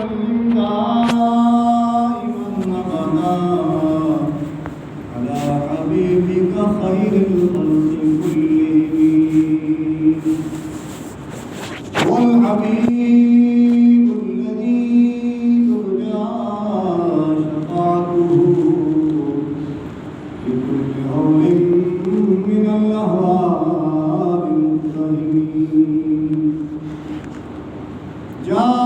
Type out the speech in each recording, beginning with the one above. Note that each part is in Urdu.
وسلم دائما أبدا على حبيبك خير الخلق كلهم والحبيب الذي ترجى شفاعته في كل هول من الأهوال المقتحمين جاءت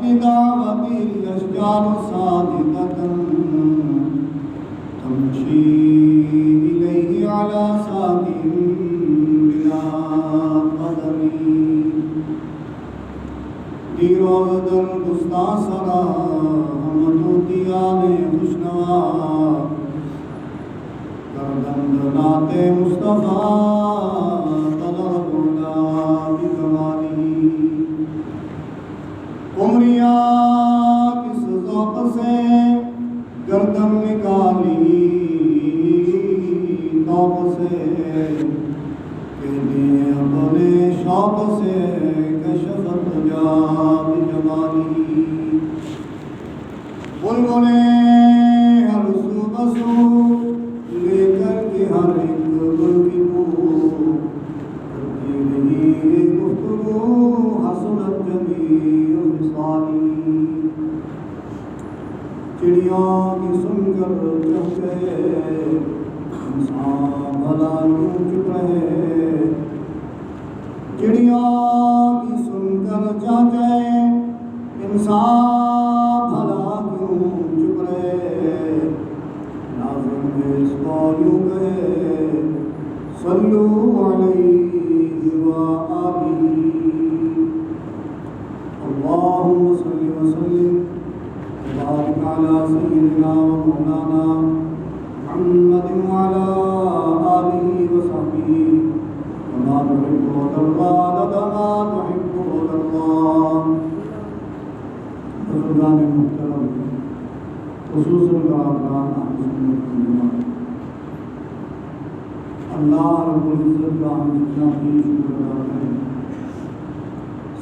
لدعوته الأشجار صادقة تمشي إليه على ساق بلا قدم دیروزدر گستا سرا حمدوتیان خوشنوا کردندنات مصطفیٰ طلبنا بکمالی عمریہ کس ذوق سے گردن نکالی توق سے کہنے اپنے شوق سے کشفت جا بجمالی بلبلیں ہر سو بسو لے کر کے ہر ایک گل کی بو کرتی رہی گفتگو حسنت جمیع خصالی چڑیوں کی سن کر چپ گئے انسان بھلا کیوں چپ رہے چڑیوں کی سن کر چاہتے انسان بھلا کیوں چپ رہے ناظم اس کو یوں کہے صلو علیہ وآلہ اللہم صلی وسلم وبارک علی سیدنا ومولانا محمد وعلى آلہ وصحبہ وما تحب وترضى عدد ما تحب وترضى بزرگان محترم خصوصاً برادران اہل سنت والجماعت اللہ رب العزت کا ہم جتنا بھی شکر ادا کریں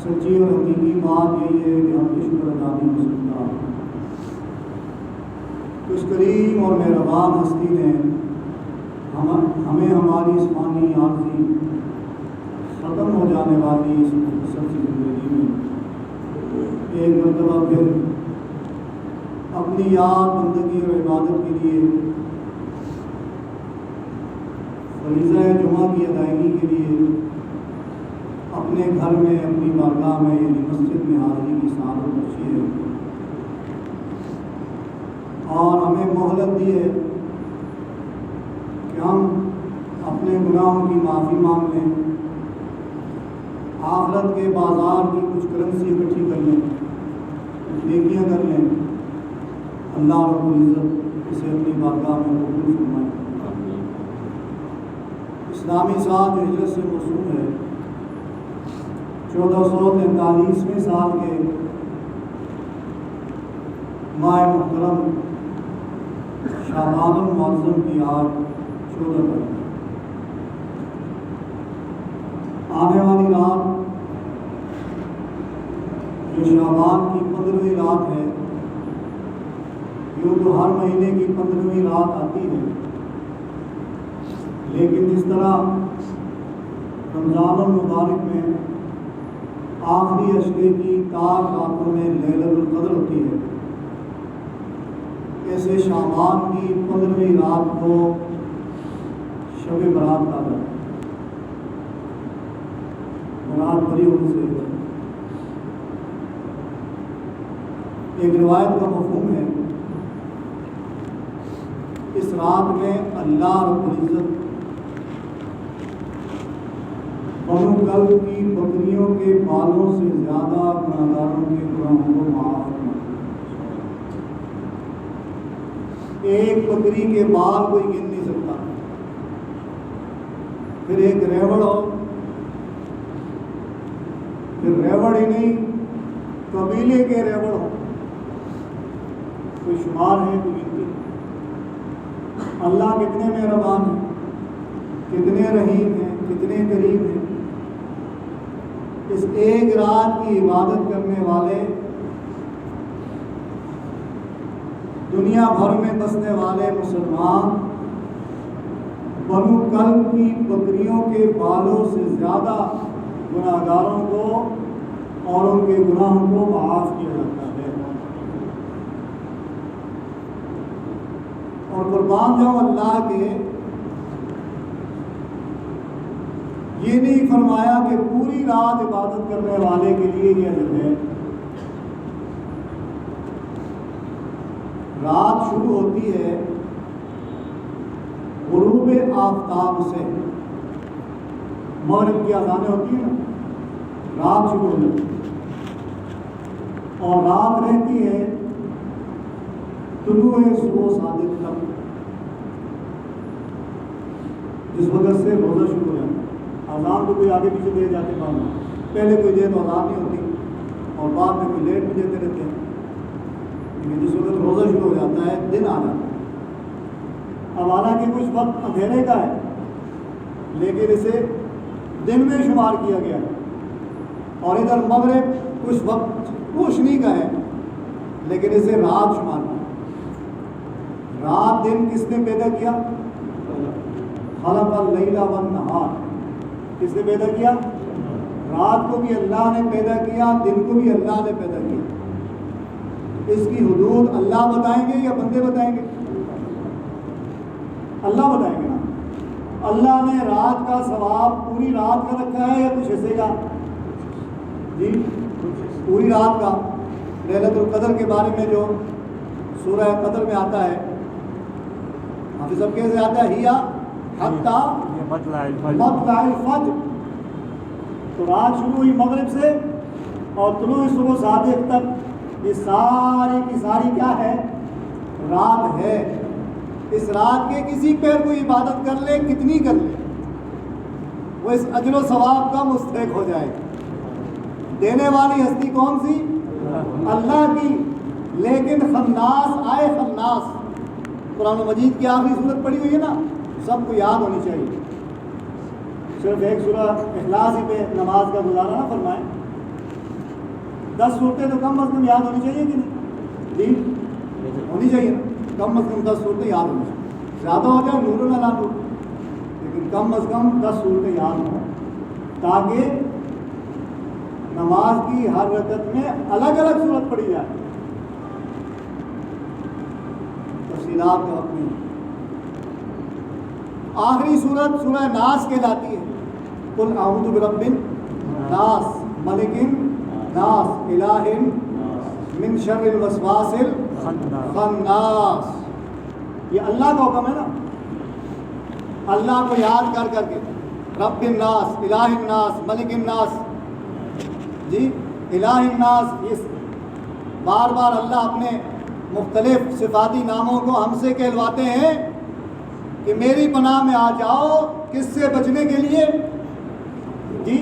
سچی اور حقیقی بات یہی ہے کہ ہم یہ شکر ادا نہیں ہو سکتا اس کریم اور مہربان ہستی نے ہمیں ہماری اس فانی عارضی ختم ہو جانے والی اس مختصر سی زندگی میں ایک مرتبہ پھر اپنی یاد بندگی اور عبادت کے لیے فریضہ جمعہ کی ادائیگی کے لیے اپنے گھر میں اپنی بارگاہ میں یعنی مسجد میں حاضری کی سعادت بخشی ہے اور ہمیں مہلت دی ہے کہ ہم اپنے گناہوں کی معافی مانگ لیں آخرت کے بازار کی کچھ کرنسی اکٹھی کر لیں کچھ نیکیاں کر لیں اللہ رب العزت اسے اپنی بارگاہ میں قبول فرمائے اسلامی سال جو ہجرت سے موسوم ہے 1443ویں سال کے ماہ محترم شعبان المعظم کی آج 14 تاریخ آنے والی رات جو شعبان کی 15ویں رات ہے یوں تو ہر مہینے کی 15ویں رات آتی ہے لیکن جس طرح رمضان المبارک میں آخری اشرے کی تار راتوں میں لیلۃ القدر ہوتی ہے ایسے شعبان کی 15ویں رات کو شب برات کہا جاتا ہے برات بری ہونے سے ایک روایت کا مفہوم ہے اس رات میں اللہ رب العزت بنو کلب کی بکریوں کے بالوں سے زیادہ گناہگاروں کے گناہوں کو معاف کرنا ایک بکری کے بال کوئی گن نہیں سکتا پھر ایک ریوڑ ہو پھر ریوڑ ہی نہیں قبیلے کے ریوڑ ہو کوئی شمار ہے کوئی گنتی اللہ کتنے مہربان ہیں کتنے رحیم ہیں کتنے کریم ہیں اس ایک رات کی عبادت کرنے والے دنیا بھر میں بسنے والے مسلمان بنو کلب کی بکریوں کے بالوں سے زیادہ گناہ گاروں کو اور ان کے گناہوں کو معاف کیا جاتا ہے۔ اور قربان جاؤ اللہ کے، یہ نہیں فرمایا کہ پوری رات عبادت کرنے والے کے لیے یہ اجر ہے۔ رات شروع ہوتی ہے غروب آفتاب سے، مغرب کی اذانیں ہوتی ہیں نا، رات شروع ہو جاتی ہے اور رات رہتی ہے طلوع صبح صادق تک، جس وقت سے روزہ شروع ہو جاتا ہے۔ اذان تو کوئی آگے پیچھے دے جاتے بعد میں، پہلے کوئی دے تو اذان نہیں ہوتی اور بعد میں کوئی لیٹ بھی دیتے رہتے ہیں، لیکن جس وقت روزہ شروع ہو جاتا ہے دن آ جاتا ہے۔ اب حالانکہ کچھ وقت اندھیرے کا ہے لیکن اسے دن میں شمار کیا گیا ہے، اور ادھر مغرب کچھ وقت روشنی کا ہے لیکن اسے رات شمار کیا۔ رات دن کس نے پیدا کیا؟ خلق اللیل والنہار، کس نے پیدا کیا؟ رات کو بھی اللہ نے پیدا کیا، دن کو بھی اللہ نے پیدا کیا۔ اس کی حدود اللہ بتائیں گے یا بندے بتائیں گے؟ اللہ بتائیں گے نا۔ اللہ نے رات کا ثواب پوری رات کا رکھا ہے یا کچھ حصے کا؟ جی پوری رات کا۔ لیلۃ القدر کے بارے میں جو سورہ قدر میں آتا ہے، حافظ صاحب کیسے آتا ہے؟ ہیا حتی مطلع الفجر، تو رات شروع ہوئی مغرب سے اور طلوع صبح صادق تک، یہ ساری کی ساری کیا ہے؟ رات ہے۔ اس رات کے کسی پیر کو عبادت کر لے، کتنی کر لے، وہ اس اجر و ثواب کا مستحق ہو جائے گا۔ دینے والی ہستی کون سی؟ اللہ کی، لیکن خناس آئے خناس، قرآن مجید کی آخری صورت پڑھی ہوئی ہے نا، سب کو یاد ہونی چاہیے۔ صرف ایک سورہ اخلاص ہی پہ نماز کا گزارا نہ فرمائیں، 10 صورتیں تو کم از کم یاد ہونی چاہیے کہ نہیں؟ جی ہونی چاہیے نا، کم از کم 10 صورتیں یاد ہونی چاہیے، زیادہ ہو جائے نور نہ نور، لیکن کم از کم 10 صورتیں یاد ہوں، تاکہ نماز کی ہر رکعت میں الگ الگ صورت پڑھی جائے۔ تفصیلات کا وقت نہیں۔ آخری صورت سورہ ناس کہلاتی ہے، قل اعوذ برب الناس ملک الناس الہ من شر الوسواس الخناس۔ یہ اللہ کا حکم ہے نا، اللہ کو یاد کر کر کے، رب الناس، الہ الناس، ملک الناس، جی الہ الناس، اس بار بار اللہ اپنے مختلف صفاتی ناموں کو ہم سے کہلواتے ہیں کہ میری پناہ میں آ جاؤ، کس سے بچنے کے لیے؟ جی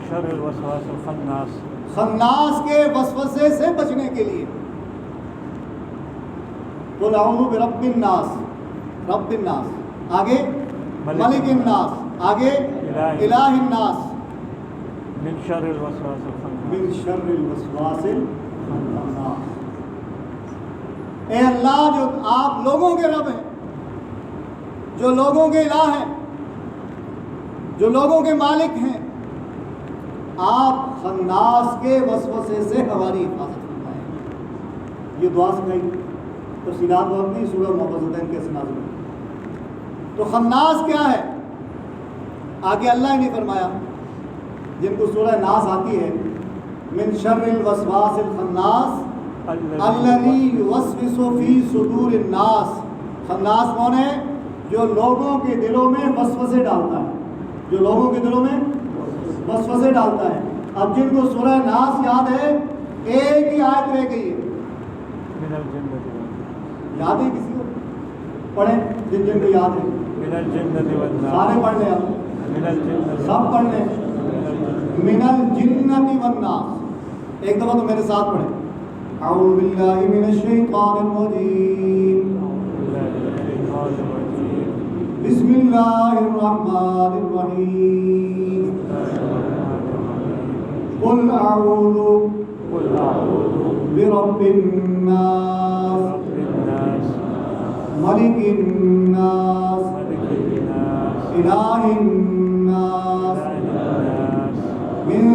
شر الوسواس الخناس، خناس کے وسوسے سے بچنے کے لیے۔ قل اعوذ برب الناس، رب الناس، آگے ملک الناس، آگے الہ الناس، من شر الوسواس الخناس، من شر الوسواس الخناس۔ اے اللہ، جو آپ لوگوں کے رب ہیں، جو لوگوں کے الہ ہیں، جو لوگوں کے مالک ہیں، آپ خناس کے وسوسے سے ہماری حفاظت فرمائیں۔ یہ دعا سکھائی، تفصیلات وقت نہیں، سورہ معوذتین کیسے نازل ہوئی۔ تو خناس کیا ہے؟ آگے اللہ نے فرمایا، جن کو سورہ ناس آتی ہے، من شر الوسواس الخناس الذی یوسوس فی صدور الناس۔ خناس کون ہے؟ جو لوگوں کے دلوں میں وسوسے ڈالتا ہے، جو لوگوں کے دلوں میں وسوسے ڈالتا ہے۔ اب جن کو سورہ ناس یاد ہے، ایک ہی آیت رہ گئی ہے، من الجنۃ والناس، یاد ہے کسی کو؟ پڑھیں جن جن کو یاد ہے، من الجنۃ والناس، سارے پڑھ لیں، آپ من الجنۃ، سب پڑھ لیں، من الجنۃ والناس۔ ایک دفعہ تو میرے ساتھ پڑھیں، اعوذ باللہ من الشیطان الرجیم، بسم اللہ الرحمن الرحیم، قل اعوذ قل اعوذ برب الناس برب الناس ملك الناس ملك الناس إله الناس الناس من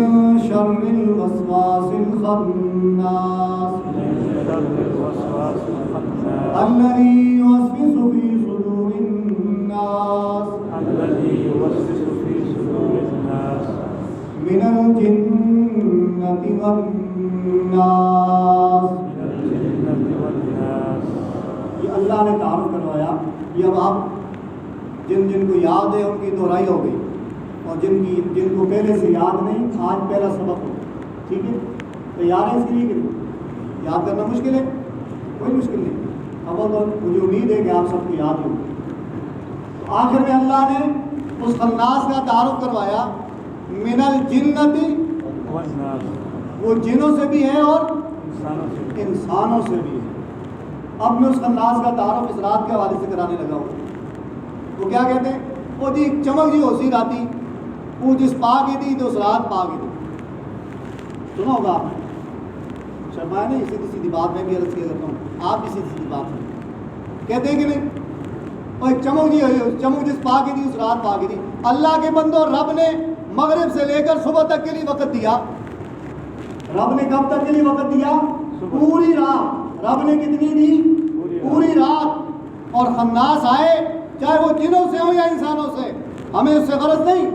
شر الوسواس الخناس من شر الوسواس الخناس الذي يوسوس في صدور الناس الذي يوسوس في صدور الناس من الجنة والناس. من الجنة والناس. یہ اللہ نے تعارف کروایا. یہ اب آپ جن کو یاد ہے ان کی دہرائی ہو گئی، اور جن کو پہلے سے یاد نہیں آج پہلا سبق ہو. ٹھیک ہے، تیار ہے اس کے لیے کہ نہیں؟ یاد کرنا مشکل ہے؟ کوئی مشکل نہیں. اب تو مجھے امید ہے کہ آپ سب کو یاد ہو. تو آخر میں اللہ نے اس خناس کا تعارف کروایا، من الجنت والناس، وہ جنوں سے بھی ہے اور انسانوں سے بھی. انسانوں سے بھی ہے. اب میں اس خناس کا تعارف اس رات کے حوالے سے کرانے لگا ہوں. وہ کیا کہتے ہیں؟ وہ جی چمک جی ہوسی راتی وہ جس پا کی تھی تو اس رات پا کی تھی. سنا ہوگا آپ نے، شرمائے نہیں، سیدھی سیدھی بات میں بھی عرض کیا کرتا ہوں، آپ بھی سیدھی سیدھی بات سنیں. کہتے ہیں کہ نہیں؟ اور چمک جس پا کی تھی اس رات پا کی تھی. اللہ کے بندوں، رب نے مغرب سے لے کر صبح تک کے لیے وقت دیا. رب نے کب تک کے لیے وقت دیا؟ پوری رات. رب نے کتنی دی؟ پوری رات. اور خناس آئے چاہے وہ جنوں سے ہو یا انسانوں سے، ہمیں اس سے غرض نہیں.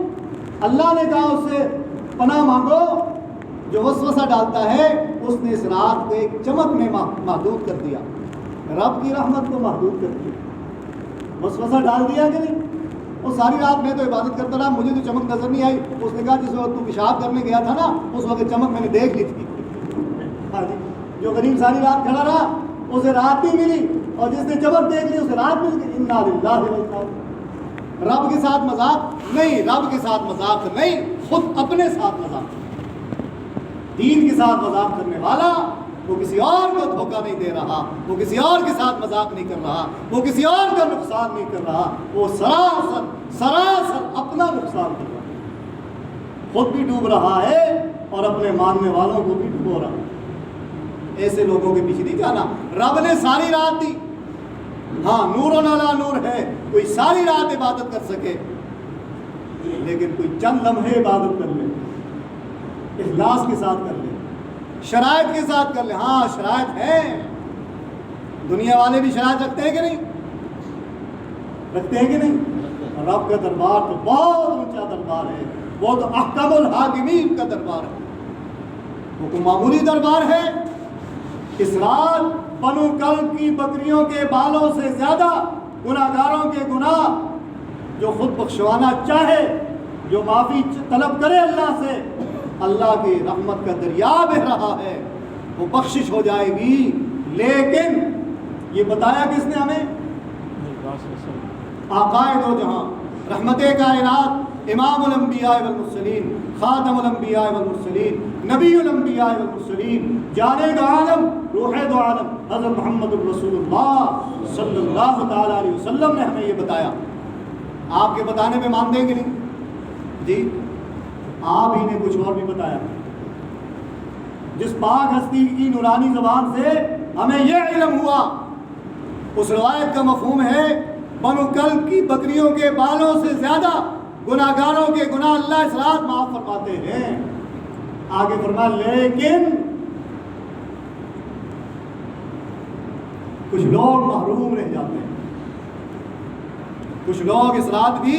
اللہ نے کہا اس سے پناہ مانگو. جو وسوسہ ڈالتا ہے اس نے اس رات کو ایک چمک میں محدود کر دیا، رب کی رحمت کو محدود کر دیا. وسوسہ ڈال دیا کہ نہیں؟ وہ ساری رات میں تو عبادت کرتا رہا، مجھے تو چمک نظر نہیں آئی. اس نے کہا جس وقت تو پیشاب کرنے گیا تھا نا اس وقت چمک میں نے دیکھ لی تھی. ہاں جی، جو غریب ساری رات کھڑا رہا اسے رات نہیں ملی، اور جس نے چمک دیکھ لی اسے رات مل گئی. انا للہ و انا الیہ. رب کے ساتھ مذاق نہیں، رب کے ساتھ مذاق نہیں، خود اپنے ساتھ مذاق. دین کے ساتھ مذاق کرنے والا وہ کسی اور کو دھوکہ نہیں دے رہا، وہ کسی اور کے ساتھ مذاق نہیں کر رہا، وہ کسی اور کا نقصان نہیں کر رہا، وہ سراسر اپنا نقصان کر رہا ہے. خود بھی ڈوب رہا ہے اور اپنے ماننے والوں کو بھی ڈبو رہا ہے. ایسے لوگوں کے پیچھے نہیں جانا. رب نے ساری رات دی. ہاں، نور و نالا نور ہے، کوئی ساری رات عبادت کر سکے، لیکن کوئی چند لمحے عبادت کر لے، اخلاص کے ساتھ کر لے، شرائط کے ساتھ کر لے. ہاں شرائط ہیں، دنیا والے بھی شرائط رکھتے ہیں کہ نہیں؟ رکھتے ہیں کہ نہیں؟ رب کا دربار تو بہت اونچا دربار ہے، وہ تو احکم الحاکمین کا دربار ہے، وہ تو معمولی دربار ہے. اس رات بنو کلب کی بکریوں کے بالوں سے زیادہ گناہگاروں کے گناہ، جو خود بخشوانا چاہے، جو معافی طلب کرے اللہ سے، اللہ کی رحمت کا دریا بہ رہا ہے، وہ بخشش ہو جائے گی. لیکن یہ بتایا کس نے ہمیں؟ آقائے دو جہاں، رحمت کائنات، امام الانبیاء والمرسلین، خاتم الانبیاء والمرسلین، نبی الانبیاء والمرسلین، جانے دو عالم، روح دو عالم، حضرت محمد الرسول اللہ صلی اللہ تعالیٰ علیہ وسلم نے ہمیں یہ بتایا. آپ کے بتانے پہ مان دیں گے نہیں؟ جی آپ ہی نے کچھ اور بھی بتایا. جس پاک ہستی کی نورانی زبان سے ہمیں یہ علم ہوا، اس روایت کا مفہوم ہے بنو کلب کی بکریوں کے بالوں سے زیادہ گناہگاروں کے گناہ اللہ اس رات معاف فرماتے ہیں. آگے فرما لیکن کچھ لوگ محروم رہ جاتے ہیں. کچھ لوگ اس رات بھی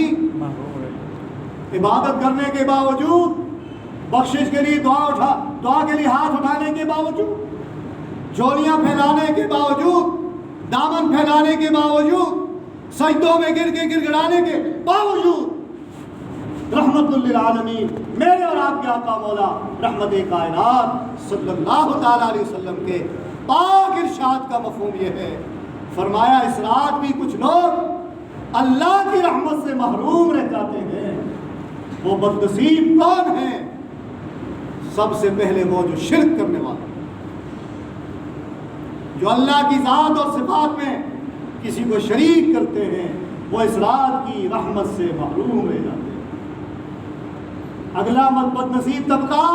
عبادت کرنے کے باوجود، بخشش کے لیے دعا کے لیے ہاتھ اٹھانے کے باوجود، جھولیاں پھیلانے کے باوجود، دامن پھیلانے کے باوجود، سجدوں میں گر کے گر گڑانے کے باوجود، رحمت للعالمین میرے اور آپ کے آقا مولا رحمت کائنات صلی اللہ تعالیٰ علیہ وسلم کے پاک ارشاد کا مفہوم یہ ہے، فرمایا اس رات بھی کچھ لوگ اللہ کی رحمت سے محروم رہ جاتے ہیں. وہ بدنصیب کون ہیں؟ سب سے پہلے وہ جو شرک کرنے والے، جو اللہ کی ذات اور صفات میں کسی کو شریک کرتے ہیں، وہ اس رات کی رحمت سے محروم رہ جاتے ہیں. اگلا بدنصیب طبقہ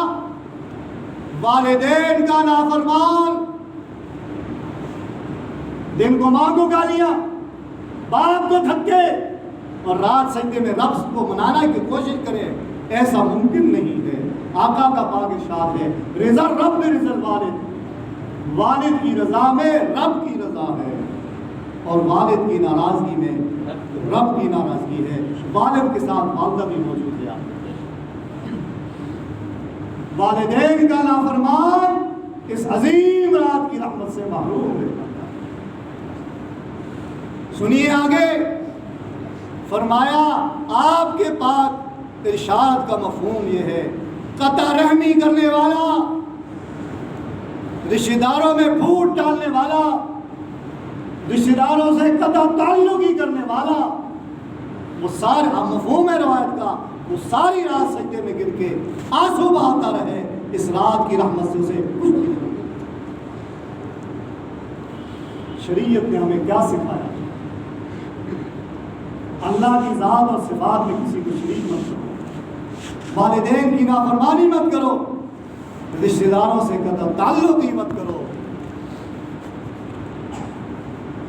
والدین کا نافرمان، دن کو ماں کو گالیاں، باپ کو دھکے، اور رات سجدے میں رب کو منانا کی کوشش کرے، ایسا ممکن نہیں ہے۔ آقا کا پاک ارشاد ہے رضا رب رضا الوالد، والد کی رضا میں رب کی رضا ہے، اور والد کی ناراضگی میں رب کی ناراضگی ہے۔ والد کے ساتھ والدہ بھی موجود ہے۔ والدین کا نافرمان اس عظیم رات کی رحمت سے محروم ہے۔ سنیے آگے، فرمایا آپ کے پاک ارشاد کا مفہوم یہ ہے، قطع رحمی کرنے والا، رشتہ داروں میں پھوٹ ڈالنے والا، رشتہ داروں سے قطع تعلقی کرنے والا، وہ سارا مفہوم ہے روایت کا، وہ ساری رات سجدے میں گر کے آنسو بہاتا رہے، اس رات کی رحمت سے اسے کچھ بھی نہیں۔ شریعت نے ہمیں کیا سکھایا؟ اللہ کی ذات اور صفات میں کسی کو شریک مت کرو، والدین کی نافرمانی مت کرو، رشتہ داروں سے قطع تعلق ہی مت کرو۔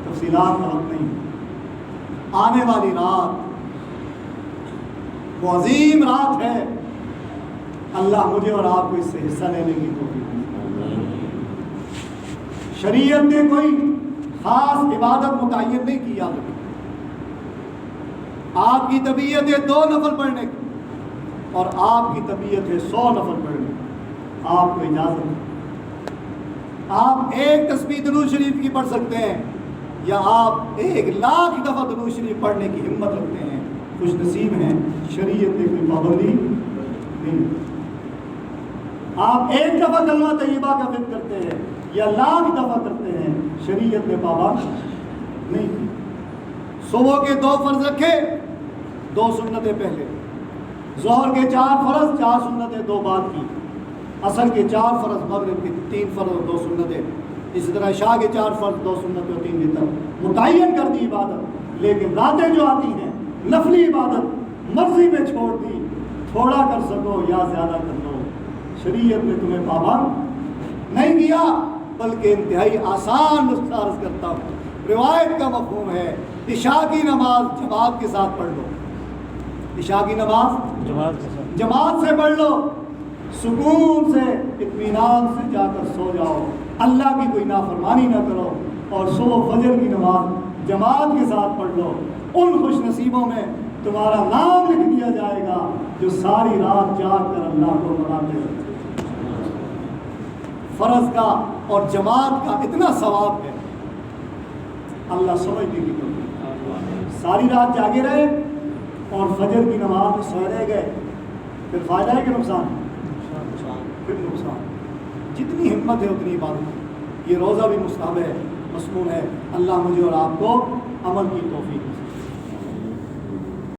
تفصیلات کا وقت نہیں، آنے والی رات وہ عظیم رات ہے، اللہ مجھے اور آپ کو اس سے حصہ لینے کی توفیق دے۔ شریعت نے کوئی خاص عبادت متعین نہیں کی، یاد رکھیں۔ آپ کی طبیعت ہے 2 نفل پڑھنے کی، اور آپ کی طبیعت ہے 100 نفل پڑھنے کی، آپ کو اجازت ہے۔ آپ 1 تسبیح درود شریف کی پڑھ سکتے ہیں، یا آپ 1,00,000 دفعہ درود شریف پڑھنے کی ہمت رکھتے ہیں، خوش نصیب ہیں۔ شریعت نے کوئی پابندی نہیں۔ آپ 1 دفعہ کلمہ طیبہ کا فکر کرتے ہیں یا 1,00,000 دفعہ کرتے ہیں، شریعت نے پابند نہیں کی۔ صبح کے 2 فرض رکھے، 2 سنتیں پہلے، ظہر کے 4 فرض، 4 سنتیں 2 بعد کی، عصر کے 4 فرض، مغرب کے 3 فرض اور 2 سنتیں، اسی طرح عشاء کے 4 فرض، 2 سنتیں اور 3 وتر، متعین کر دی عبادت۔ لیکن راتیں جو آتی ہیں، نفلی عبادت مرضی میں چھوڑ دی، تھوڑا کر سکو یا زیادہ کر لو، شریعت نے تمہیں پابند نہیں کیا، بلکہ انتہائی آسان نسخہ عرض کرتا ہوں۔ روایت کا مفہوم ہے عشاء کی نماز جماعت کے ساتھ پڑھ لو، عشاء کی نماز جماعت سے پڑھ لو، سکون سے اطمینان سے جا کر سو جاؤ، اللہ کی کوئی نافرمانی نہ کرو، اور صبح فجر کی نماز جماعت کے ساتھ پڑھ لو۔ ان خوش نصیبوں میں تمہارا نام لکھ دیا جائے گا جو ساری رات جاگ کر اللہ کو مناتے ہیں۔ فرض کا اور جماعت کا اتنا ثواب ہے، اللہ سمجھنے کی کوشش۔ ساری رات جاگے رہے اور فجر کی نماز میں سوئے رہ گئے، پھر فائدہ ہے کہ نقصان؟ پھر نقصان۔ جتنی ہمت ہے اتنی عبادت۔ یہ روزہ بھی مستحب ہے، مسنون ہے۔ اللہ مجھے اور آپ کو عمل کی توفیق